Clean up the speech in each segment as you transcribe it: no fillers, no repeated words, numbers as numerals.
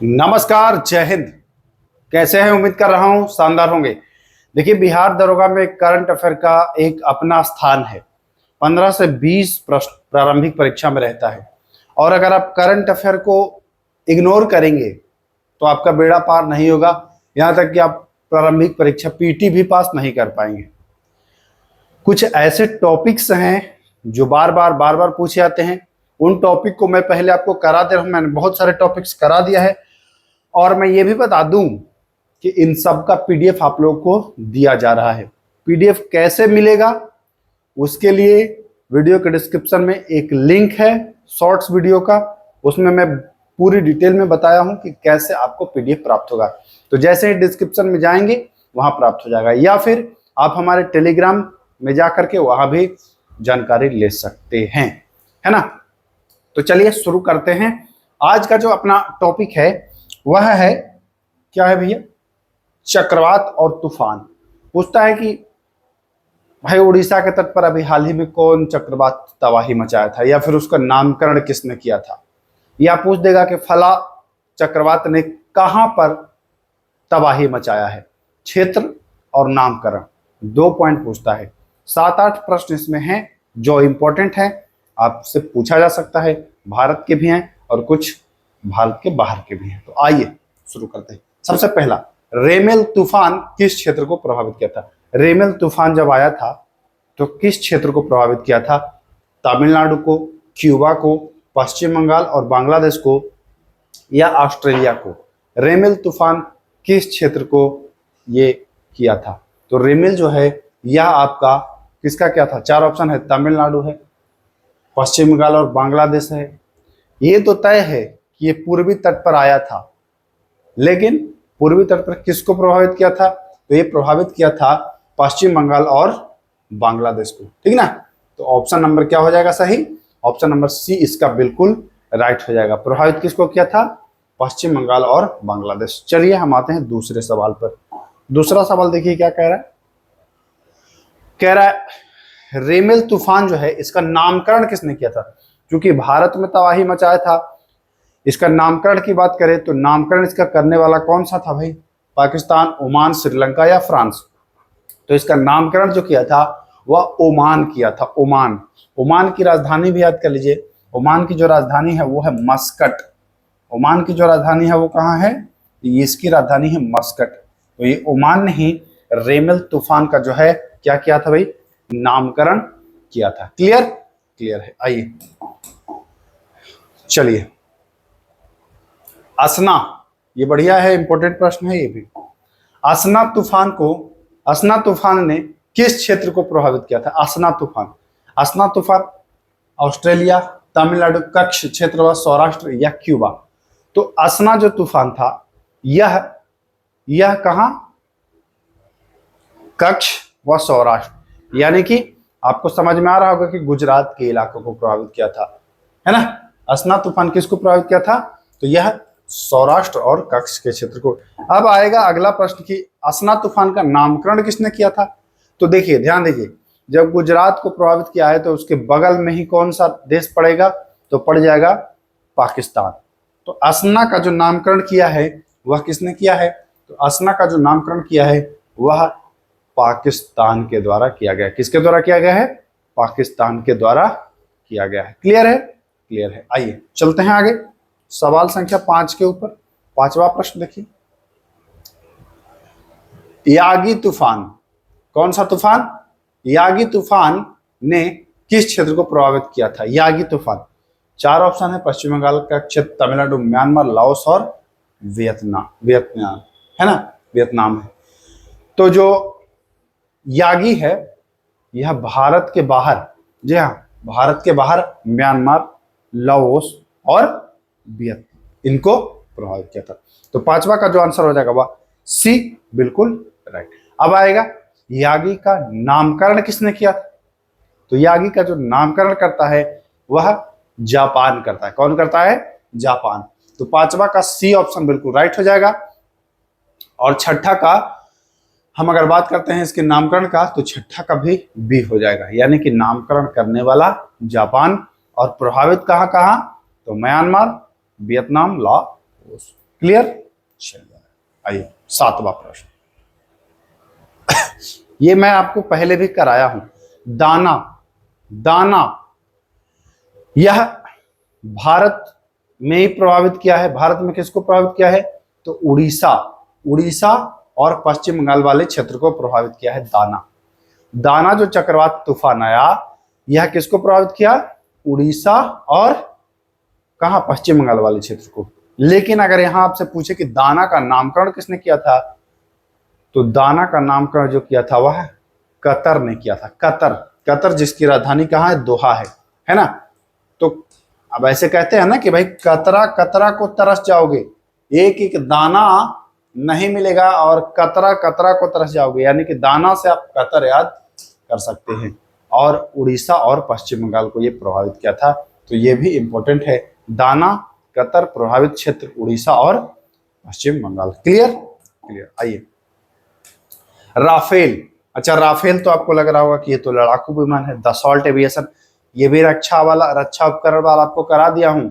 नमस्कार, जय हिंद। कैसे हैं? उम्मीद कर रहा हूं शानदार होंगे। देखिए, बिहार दरोगा में करंट अफेयर का एक अपना स्थान है। 15 से 20 प्रश्न प्रारंभिक परीक्षा में रहता है और अगर आप करंट अफेयर को इग्नोर करेंगे तो आपका बेड़ा पार नहीं होगा। यहां तक कि आप प्रारंभिक परीक्षा पीटी भी पास नहीं कर पाएंगे। कुछ ऐसे टॉपिक्स हैं जो बार बार पूछे जाते हैं। उन टॉपिक को मैं पहले आपको करा दे रहा हूं। मैंने बहुत सारे टॉपिक्स करा दिया है और मैं ये भी बता दूं कि इन सब का पीडीएफ आप लोगों को दिया जा रहा है। पीडीएफ कैसे मिलेगा उसके लिए वीडियो के डिस्क्रिप्शन में एक लिंक है शॉर्ट्स वीडियो का, उसमें मैं पूरी डिटेल में बताया हूं कि कैसे आपको पीडीएफ प्राप्त होगा। तो जैसे ही डिस्क्रिप्शन में जाएंगे वहां प्राप्त हो जाएगा, या फिर आप हमारे टेलीग्राम में जा करके वहां भी जानकारी ले सकते हैं, है ना। तो चलिए शुरू करते हैं। आज का जो अपना टॉपिक है वह है, क्या है भैया? चक्रवात और तूफान। पूछता है कि भाई उड़ीसा के तट पर अभी हाल ही में कौन चक्रवात तबाही मचाया था, या फिर उसका नामकरण किसने किया था, या पूछ देगा कि फला चक्रवात ने कहां पर तबाही मचाया है। क्षेत्र और नामकरण 2 पॉइंट पूछता है। 7-8 प्रश्न इसमें हैं जो इंपॉर्टेंट है, आपसे पूछा जा सकता है। भारत के भी हैं और कुछ भारत के बाहर के भी हैं। तो आइए शुरू करते हैं। सबसे पहला, रेमेल तूफान किस क्षेत्र को प्रभावित किया था? रेमेल तूफान जब आया था तो किस क्षेत्र को प्रभावित किया था? तमिलनाडु को, क्यूबा को, पश्चिम बंगाल और बांग्लादेश को, या ऑस्ट्रेलिया को? रेमेल तूफान किस क्षेत्र को ये किया था? तो रेमेल जो है यह आपका किसका क्या था? 4 ऑप्शन है। तमिलनाडु है, पश्चिम बंगाल और बांग्लादेश है। ये तो तय है कि ये पूर्वी तट पर आया था, लेकिन पूर्वी तट पर किसको प्रभावित किया था? तो ये प्रभावित किया था पश्चिम बंगाल और बांग्लादेश को, ठीक ना। तो ऑप्शन नंबर क्या हो जाएगा सही? ऑप्शन नंबर सी इसका बिल्कुल राइट हो जाएगा। प्रभावित किसको किया था? पश्चिम बंगाल और बांग्लादेश। चलिए हम आते हैं दूसरे सवाल पर। दूसरा सवाल देखिए क्या कह रहा है। कह रहा है रेमेल तूफान जो है इसका नामकरण किसने किया था? क्योंकि भारत में तबाही मचाया था, इसका नामकरण की बात करें तो नामकरण इसका करने वाला कौन सा था भाई? पाकिस्तान, ओमान, श्रीलंका या फ्रांस? तो इसका नामकरण जो किया था वह ओमान किया था। ओमान। ओमान की राजधानी भी याद कर लीजिए। ओमान की जो राजधानी है वो है मस्कट। ओमान की जो राजधानी है वो कहाँ है? इसकी राजधानी है मस्कट। तो ये ओमान ने ही रेमेल तूफान का जो है क्या किया था भाई? नामकरण किया था। क्लियर? क्लियर है। आइए चलिए, असना, ये बढ़िया है, इंपॉर्टेंट प्रश्न है ये भी। असना तूफान ने किस क्षेत्र को प्रभावित किया था? असना तूफान ऑस्ट्रेलिया, तमिलनाडु, कच्छ क्षेत्र व सौराष्ट्र या क्यूबा? तो असना जो तूफान था यह कहां? कच्छ व सौराष्ट्र, यानी कि आपको समझ में आ रहा होगा कि गुजरात के इलाकों को प्रभावित किया था, है ना। असना तूफान किसको प्रभावित किया था? तो यह सौराष्ट्र और कच्छ के क्षेत्र को। अब आएगा अगला प्रश्न कि असना तूफान का नामकरण किसने किया था? तो देखिए, ध्यान दीजिए, जब गुजरात को प्रभावित किया है तो उसके बगल में ही कौन सा देश पड़ेगा? तो पड़ जाएगा पाकिस्तान। तो असना का जो नामकरण किया है वह किसने किया है? तो असना का जो नामकरण किया है वह पाकिस्तान के द्वारा किया गया। किसके द्वारा किया गया है? पाकिस्तान के द्वारा किया गया है। क्लियर है? क्लियर है। आइए चलते हैं आगे, सवाल संख्या 5 के ऊपर। 5वां प्रश्न देखिए। यागी तूफान, कौन सा तूफान? यागी तूफान ने किस क्षेत्र को प्रभावित किया था? यागी तूफान 4 ऑप्शन है। पश्चिम बंगाल का क्षेत्र, तमिलनाडु, म्यांमार, लाओस और वियतनाम, है ना, वियतनाम है। तो जो यागी है यह भारत के बाहर, जी हाँ, भारत के बाहर म्यांमार, लाओस और वियतनाम, इनको प्रभावित किया था। तो 5वां का जो आंसर हो जाएगा वह सी, बिल्कुल राइट। अब आएगा यागी का नामकरण किसने किया? तो यागी का जो नामकरण करता है वह जापान करता है। कौन करता है? जापान। तो 5वां का सी ऑप्शन बिल्कुल राइट हो जाएगा। और 6ठा का हम अगर बात करते हैं इसके नामकरण का, तो 6ठा का भी बी हो जाएगा, यानी कि नामकरण करने वाला जापान और प्रभावित कहां? तो म्यांमार, वियतनाम, लाओस। क्लियर। चलिए आइए 7वां प्रश्न। ये मैं आपको पहले भी कराया हूं। दाना, दाना यह भारत में ही प्रभावित किया है। भारत में किसको प्रभावित किया है? तो उड़ीसा, उड़ीसा और पश्चिम बंगाल वाले क्षेत्र को प्रभावित किया है दाना। दाना जो चक्रवात तूफान आया, यह किसको प्रभावित किया? उड़ीसा और कहा? पश्चिम बंगाल वाले क्षेत्र को। लेकिन अगर यहां आपसे पूछे कि दाना का नामकरण किसने किया था, तो दाना का नामकरण जो किया था वह कतर ने किया था। कतर, कतर जिसकी राजधानी कहाँ है? दोहा है ना। तो अब ऐसे कहते हैं ना कि भाई कतरा कतरा को तरस जाओगे, एक एक दाना नहीं मिलेगा और कतरा कतरा को तरस जाओगे, यानी कि दाना से आप कतर याद कर सकते हैं। और उड़ीसा और पश्चिम बंगाल को ये प्रभावित किया था, तो ये भी इंपॉर्टेंट है। दाना, कतर, प्रभावित क्षेत्र उड़ीसा और पश्चिम बंगाल। Clear, clear. आइए राफेल। अच्छा, राफेल तो आपको लग रहा होगा कि ये तो लड़ाकू विमान है, दसॉल्ट एविएशन। ये भी रक्षा उपकरण वाला आपको करा दिया हूं,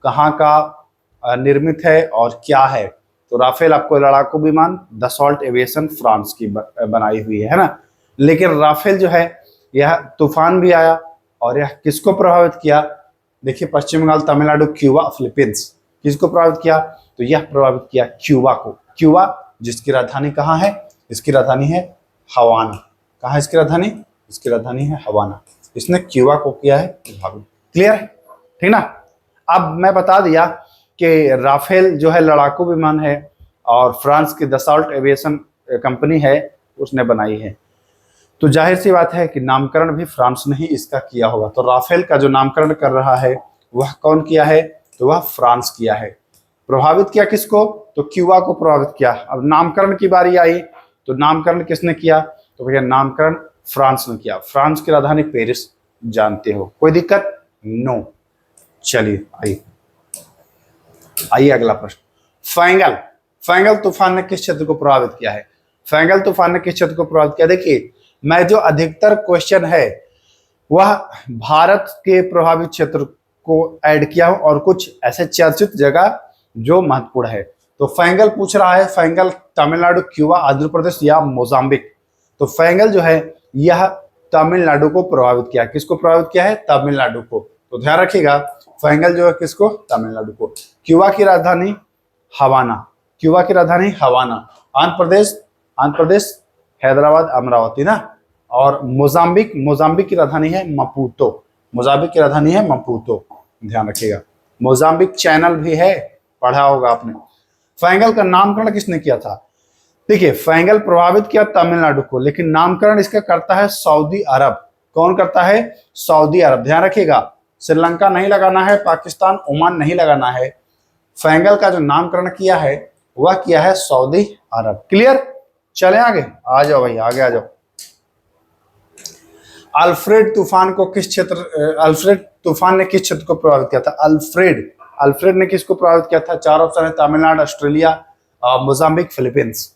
कहाँ का निर्मित है और क्या है। तो राफेल आपको लड़ाकू विमान, दसॉल्ट एविएशन फ्रांस की बनाई हुई है ना। लेकिन राफेल जो है यह तूफान भी आया और यह किसको प्रभावित किया? देखिए पश्चिम बंगाल, तमिलनाडु, क्यूबा, फिलीपींस, किसको प्रभावित किया? तो यह प्रभावित किया क्यूबा को। क्यूबा जिसकी राजधानी कहाँ है? इसकी राजधानी है हवाना। कहाँ है इसकी राजधानी? इसकी राजधानी है हवाना। इसने क्यूबा को किया है प्रभावित। क्लियर है, ठीक ना। अब मैं बता दिया कि राफेल जो है लड़ाकू विमान है और फ्रांस की दसॉल्ट एविएशन कंपनी है उसने बनाई है। तो जाहिर सी बात है कि नामकरण भी फ्रांस ने ही इसका किया होगा। तो राफेल का जो नामकरण कर रहा है वह कौन किया है? तो वह फ्रांस किया है। प्रभावित किया किसको? तो क्यूबा को प्रभावित किया। अब नामकरण की बारी आई, तो नामकरण किसने किया? तो भैया नामकरण फ्रांस ने किया। फ्रांस की राजधानी पेरिस, जानते हो, कोई दिक्कत? नो। चलिए आइए, आइए अगला प्रश्न। फैंगल, फैंगल तूफान ने किस क्षेत्र को प्रभावित किया है? फैंगल तूफान ने किस क्षेत्र को प्रभावित किया? देखिए मैं जो अधिकतर क्वेश्चन है वह भारत के प्रभावित क्षेत्र को ऐड किया हूं और कुछ ऐसे चर्चित जगह जो महत्वपूर्ण है। तो फैंगल पूछ रहा है, फैंगल तमिलनाडु, क्यूबा, आंध्र प्रदेश या मोजाम्बिक। तो फैंगल जो है यह तमिलनाडु को प्रभावित किया। किसको प्रभावित किया है? तमिलनाडु को। तो ध्यान रखिएगा, फैंगल जो है किसको? तमिलनाडु को। क्यूबा की राजधानी हवाना, क्यूबा की राजधानी हवाना। आंध्र प्रदेश हैदराबाद, अमरावती ना। और मोजाम्बिक, मोजाम्बिक की राजधानी है मपूतो, मोजाम्बिक की राजधानी है मपूतो। ध्यान रखिएगा, मोजाम्बिक चैनल भी है, पढ़ा होगा आपने। फैंगल का नामकरण किसने किया था? देखिए फैंगल प्रभावित किया तमिलनाडु को, लेकिन नामकरण इसका करता है सऊदी अरब। कौन करता है? सऊदी अरब। ध्यान रखिएगा, श्रीलंका नहीं लगाना है, पाकिस्तान, ओमान नहीं लगाना है। फैंगल का जो नामकरण किया है वह किया है सऊदी अरब। क्लियर। चले आगे, आ जाओ भाई, आगे आ जाओ। अल्फ्रेड तूफान को किस क्षेत्र, अल्फ्रेड तूफान ने किस क्षेत्र को प्रभावित किया था? अल्फ्रेड, अल्फ्रेड ने किसको प्रभावित किया था? चार ऑप्शन है, तमिलनाडु, ऑस्ट्रेलिया, मोजाम्बिक, फिलीपींस।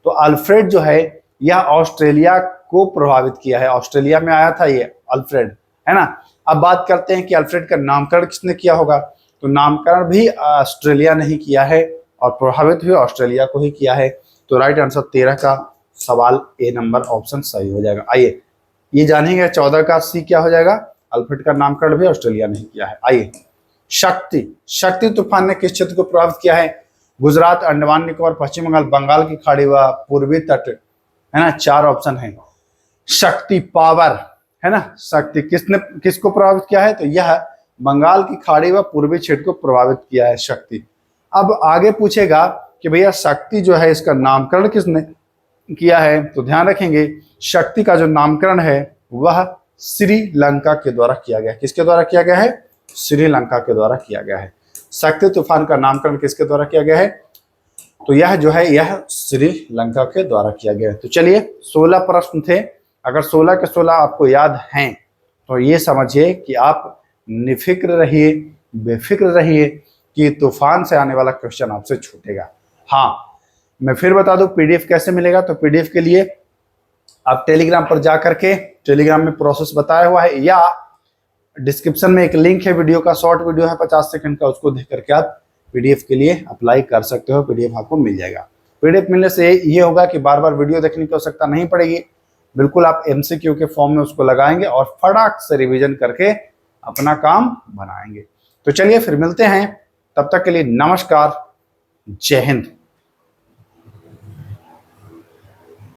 तो अल्फ्रेड जो है यह ऑस्ट्रेलिया को प्रभावित किया है। ऑस्ट्रेलिया में आया था ये अल्फ्रेड, है ना। अब बात करते हैं कि अल्फ्रेड का नामकरण किसने किया होगा? तो नामकरण भी ऑस्ट्रेलिया ने ही किया है और प्रभावित भी ऑस्ट्रेलिया को ही किया है। तो राइट आंसर 13 का सवाल ए नंबर ऑप्शन सही हो जाएगा। आइए ये जानेंगे 14 का सी क्या हो जाएगा? अल्फ्रेड का नामकरण भी ऑस्ट्रेलिया ने किया है। आइए शक्ति, शक्ति तूफान ने किस क्षेत्र को प्रभावित किया है? गुजरात, अंडमान निकोबार, पश्चिम बंगाल, बंगाल की खाड़ी व पूर्वी तट, है ना। चार ऑप्शन है। शक्ति पावर, है ना। शक्ति किसने किसको प्रभावित किया है? तो यह बंगाल की खाड़ी व पूर्वी क्षेत्र को प्रभावित किया है शक्ति। अब आगे पूछेगा कि भैया शक्ति जो है इसका नामकरण किसने किया है? तो ध्यान रखेंगे शक्ति का जो नामकरण है वह श्रीलंका के द्वारा किया गया है। किसके द्वारा किया गया है? श्रीलंका के द्वारा किया गया है। शक्ति तूफान का नामकरण किसके द्वारा किया गया है? तो यह जो है यह श्रीलंका के द्वारा किया गया है। तो चलिए 16 प्रश्न थे। अगर 16 के 16 आपको याद हैं तो ये समझिए कि आप निफिक्र रहिए, बेफिक्र रहिए कि तूफान से आने वाला क्वेश्चन आपसे छूटेगा। हाँ, मैं फिर बता दूं पीडीएफ कैसे मिलेगा। तो पीडीएफ के लिए आप टेलीग्राम पर जा करके, टेलीग्राम में प्रोसेस बताया हुआ है, या डिस्क्रिप्शन में एक लिंक है वीडियो का, शॉर्ट वीडियो है 50 सेकंड का, उसको देख करके आप पीडीएफ के लिए अप्लाई कर सकते हो, पीडीएफ आपको मिल जाएगा। पीडीएफ मिलने से ये होगा कि बार बार वीडियो देखने की आवश्यकता नहीं पड़ेगी, बिल्कुल आप एमसीक्यू के फॉर्म में उसको लगाएंगे और फटाक से रिवीजन करके अपना काम बनाएंगे। तो चलिए फिर मिलते हैं, तब तक के लिए नमस्कार, जय हिंद।